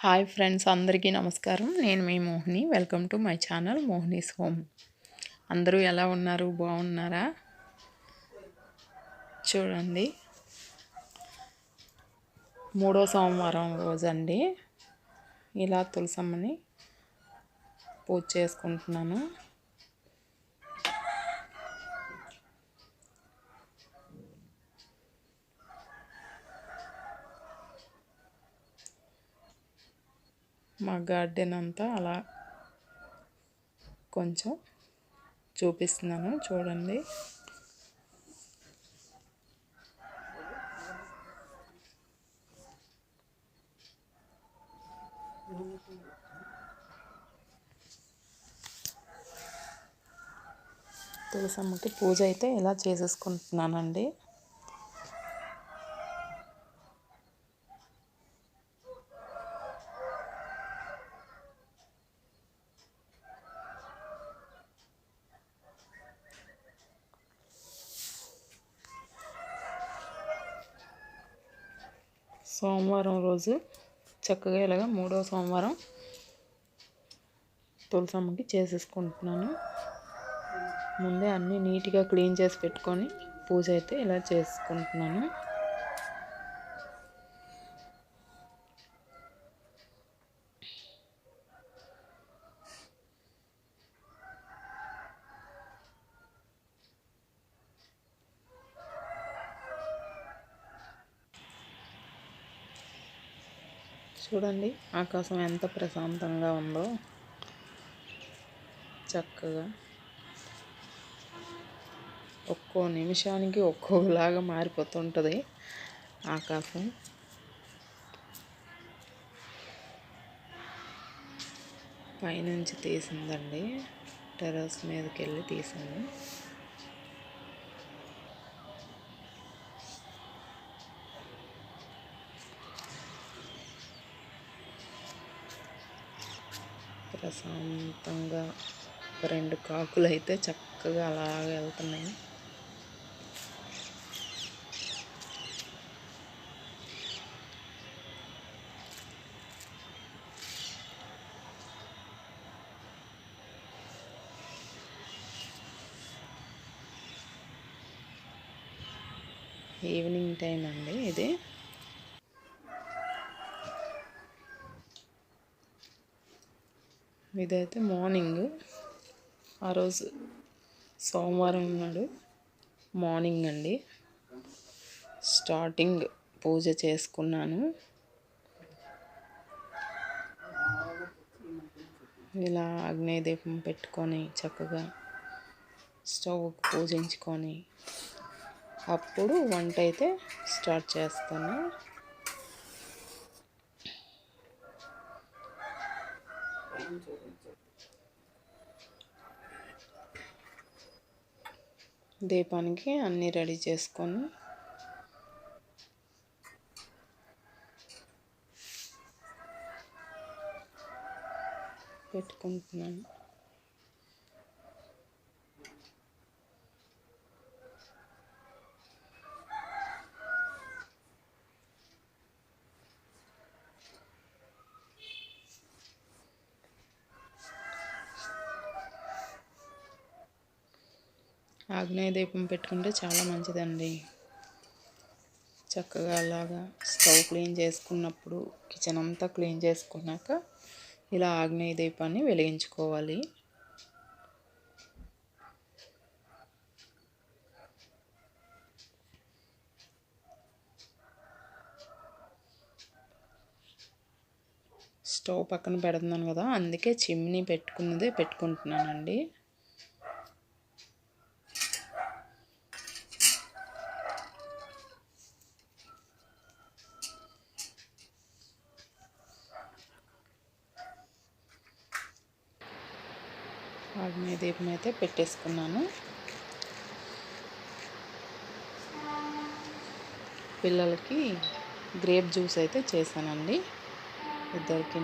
Hi friends, అందరికీ నమస్కారం. నేను మీ Mohini. Welcome to my channel Mohini's home. అందరూ ఎలా ఉన్నారు? బాగున్నారా? చూడండి, 3వ సోమవారం రోజండి. ఇలా తులసమ్మని పూజ చేసుకుంటున్నాను. మా గార్డెన్ అంతా అలా కొంచెం చూపిస్తున్నాను, చూడండి. తులసమ్మకి పూజ అయితే ఇలా చేసేసుకుంటున్నానండి. సోమవారం రోజు చక్కగా ఇలాగ 3వ సోమవారం తులసమ్మకి చేసేసుకుంటున్నాను. ముందే అన్నీ నీట్గా క్లీన్ చేసి పెట్టుకొని పూజ అయితే ఇలా చేసుకుంటున్నాను. చూడండి, ఆకాశం ఎంత ప్రశాంతంగా ఉందో. చక్కగా ఒక్కో నిమిషానికి ఒక్కోలాగా మారిపోతుంటుంది ఆకాశం. పైనుంచి తీసిందండి, టెర్రస్ మీదకి వెళ్ళి తీసింది. ప్రశాంతంగా 2 కాకులు అయితే చక్కగా అలాగ వెళ్తున్నాయి. ఈవినింగ్ టైం అండి ఇది. ఇదైతే మార్నింగ్, ఆ రోజు సోమవారం నాడు మార్నింగ్ అండి. స్టార్టింగ్ పూజ చేసుకున్నాను. ఇలా అగ్నేయ దీపం పెట్టుకొని చక్కగా స్టవ్ పూజించుకొని అప్పుడు వంట అయితే స్టార్ట్ చేస్తాను. దీపానికి అన్నీ రెడీ చేసుకొని పెట్టుకుంటున్నాను. ఆగ్నేయ దీపం పెట్టుకుంటే చాలా మంచిదండి. చక్కగా అలాగా స్టవ్ క్లీన్ చేసుకున్నప్పుడు, కిచెన్ అంతా క్లీన్ చేసుకున్నాక ఇలా ఆగ్నేయ దీపాన్ని వెలిగించుకోవాలి. స్టవ్ పక్కన పెడుతున్నాను కదా, అందుకే చిమ్నీ పెట్టుకుంటున్నానండి. ఆగ్నేయ దీపం అయితే పెట్టేసుకున్నాను. పిల్లలకి గ్రేప్ జ్యూస్ అయితే చేశానండి, ఇద్దరికి.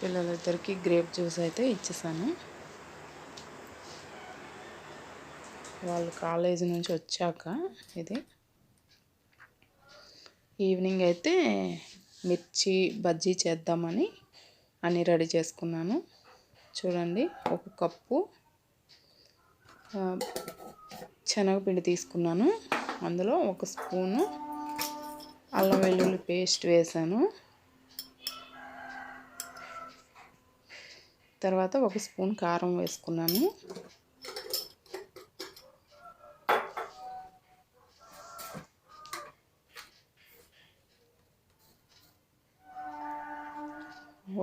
పిల్లలిద్దరికి గ్రేప్ జ్యూస్ అయితే ఇచ్చేసాను. వాళ్ళు కాలేజీ నుంచి వచ్చాక ఇది ఈవినింగ్ అయితే మిర్చి బజ్జీ చేద్దామని అన్నీ రెడీ చేసుకున్నాను. చూడండి, ఒక కప్పు శనగపిండి తీసుకున్నాను. అందులో ఒక స్పూను అల్లం వెల్లుల్లి పేస్ట్ వేసాను. తర్వాత ఒక స్పూన్ కారం వేసుకున్నాను.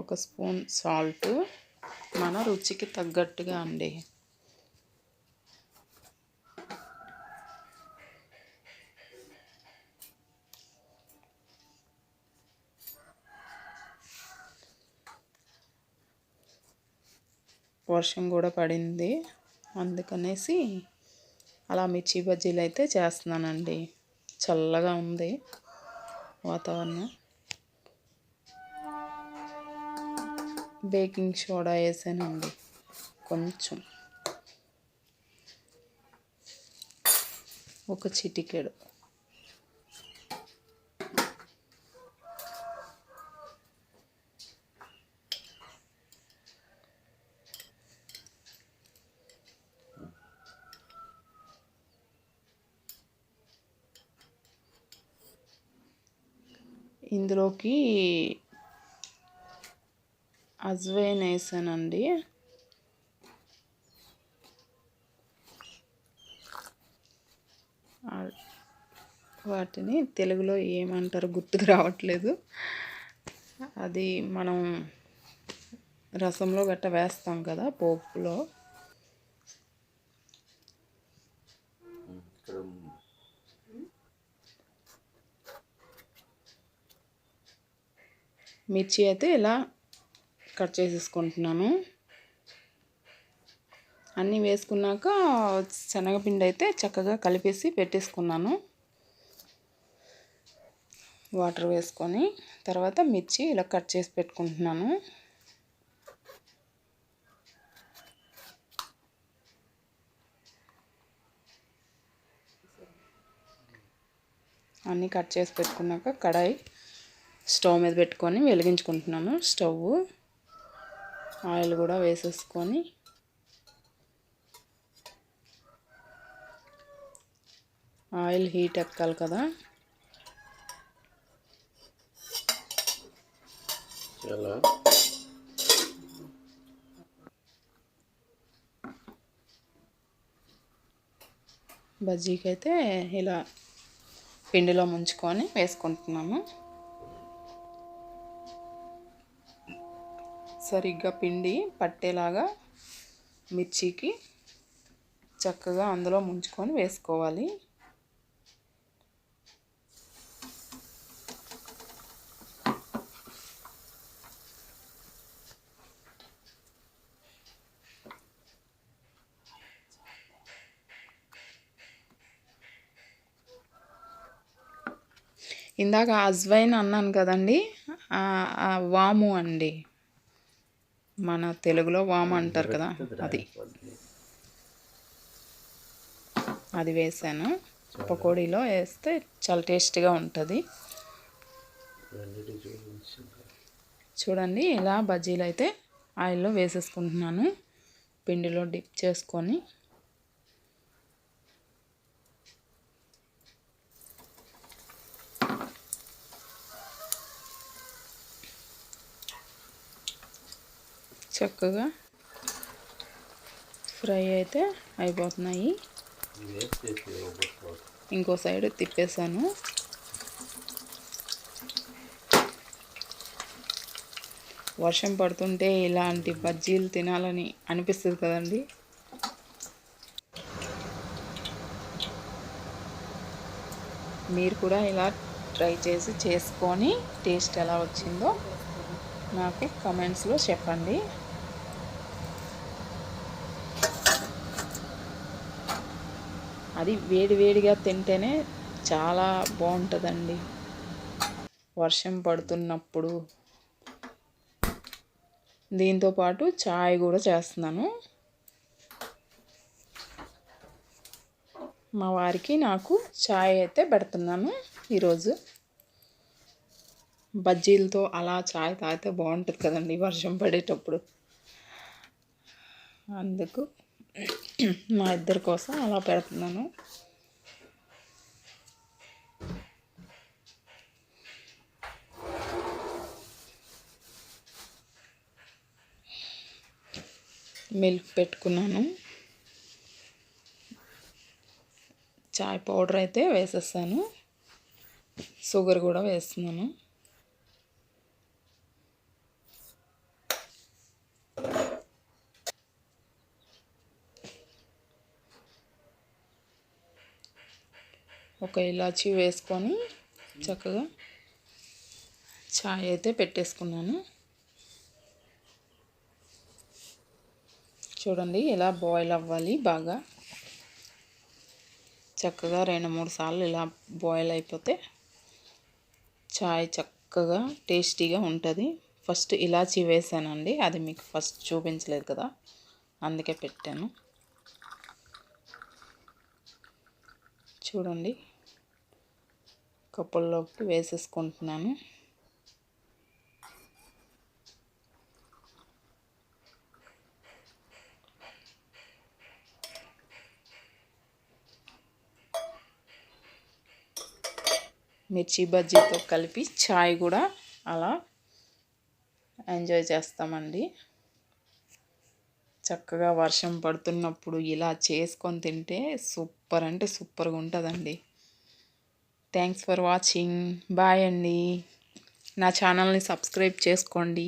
ఒక స్పూన్ సాల్ట్, మన రుచికి తగ్గట్టుగా అండి. వర్షం కూడా పడింది, అందుకనేసి అలా మిర్చి బజ్జీలు అయితే చేస్తున్నానండి. చల్లగా ఉంది వాతావరణం. బేకింగ్ సోడా వేసానండి కొంచెం, ఒక చిటికెడు. ఇందులోకి అజ్వైన్ వేసానండి. వాటిని తెలుగులో ఏమంటారు గుర్తుకు రావట్లేదు. అది మనం రసంలో గట్ట వేస్తాం కదా, పోపులో. మిర్చి అయితే ఇలా కట్ చేసేసుకుంటున్నాను. అన్నీ వేసుకున్నాక శనగపిండి అయితే చక్కగా కలిపేసి పెట్టేసుకున్నాను. వాటర్ వేసుకొని తర్వాత మిర్చి ఇలా కట్ చేసి పెట్టుకుంటున్నాను. అన్నీ కట్ చేసి పెట్టుకున్నాక కడాయి స్టవ్ మీద పెట్టుకొని వెలిగించుకుంటున్నాను. స్టవ్ ఆయిల్ కూడా వేసేసుకొని ఆయిల్ హీట్ ఎక్కాలి కదా. బజ్జీకి అయితే ఇలా పిండిలో ముంచుకొని వేసుకుంటున్నాను. సరిగ్గా పిండి పట్టేలాగా మిర్చికి చక్కగా అందులో ముంచుకొని వేసుకోవాలి. ఇందాక అజ్వైన్ అన్నాను కదండి, వాము అండి, మన తెలుగులో వాము అంటారు కదా, అది వేసాను. పకోడీలో వేస్తే చాలా టేస్టీగా ఉంటుంది. చూడండి, ఇలా బజ్జీలు అయితే ఆయిల్లో వేసేసుకుంటున్నాను. పిండిలో డిప్ చేసుకొని చక్కగా ఫ్రై అయితే అయిపోతున్నాయి. ఇంకో సైడ్ తిప్పేసాను. వర్షం పడుతుంటే ఇలాంటి బజ్జీలు తినాలని అనిపిస్తుంది కదండి. మీరు కూడా ఇలా ట్రై చేసి చేసుకొని టేస్ట్ ఎలా వచ్చిందో నాకు కమెంట్స్లో చెప్పండి. అది వేడివేడిగా తింటేనే చాలా బాగుంటుందండి. వర్షం పడుతున్నప్పుడు దీంతోపాటు చాయ్ కూడా చేస్తున్నాను. మా వారికి నాకు చాయ్ అయితే పెడుతున్నాను ఈరోజు. బజ్జీలతో అలా చాయ్ తాగితే బాగుంటుంది కదండి వర్షం పడేటప్పుడు. అందుకు మా ఇద్దరి కోసం అలా పెడుతున్నాను. మిల్క్ పెట్టుకున్నాను. చాయ్ పౌడర్ అయితే వేసేస్తాను. షుగర్ కూడా వేస్తున్నాను. ఒక ఇలాచీ వేసుకొని చక్కగా చాయ్ అయితే పెట్టేసుకున్నాను. చూడండి ఇలా బాయిల్ అవ్వాలి బాగా. చక్కగా 2-3 సార్లు ఇలా బాయిల్ అయిపోతే చాయ్ చక్కగా టేస్టీగా ఉంటుంది. ఫస్ట్ ఇలాచీ వేసానండి, అది మీకు ఫస్ట్ చూపించలేదు కదా, అందుకే పెట్టాను. చూడండి కప్పుల్లోకి వేసేసుకుంటున్నాను. మిర్చి బజ్జీతో కలిపి చాయ్ కూడా అలా ఎంజాయ్ చేస్తామండి. చక్కగా వర్షం పడుతున్నప్పుడు ఇలా చేసుకొని తింటే సూపర్ అంటే సూపర్గా ఉంటుందండి. Thanks for watching. బాయ్ అండి. నా ఛానల్ని సబ్స్క్రైబ్ చేసుకోండి.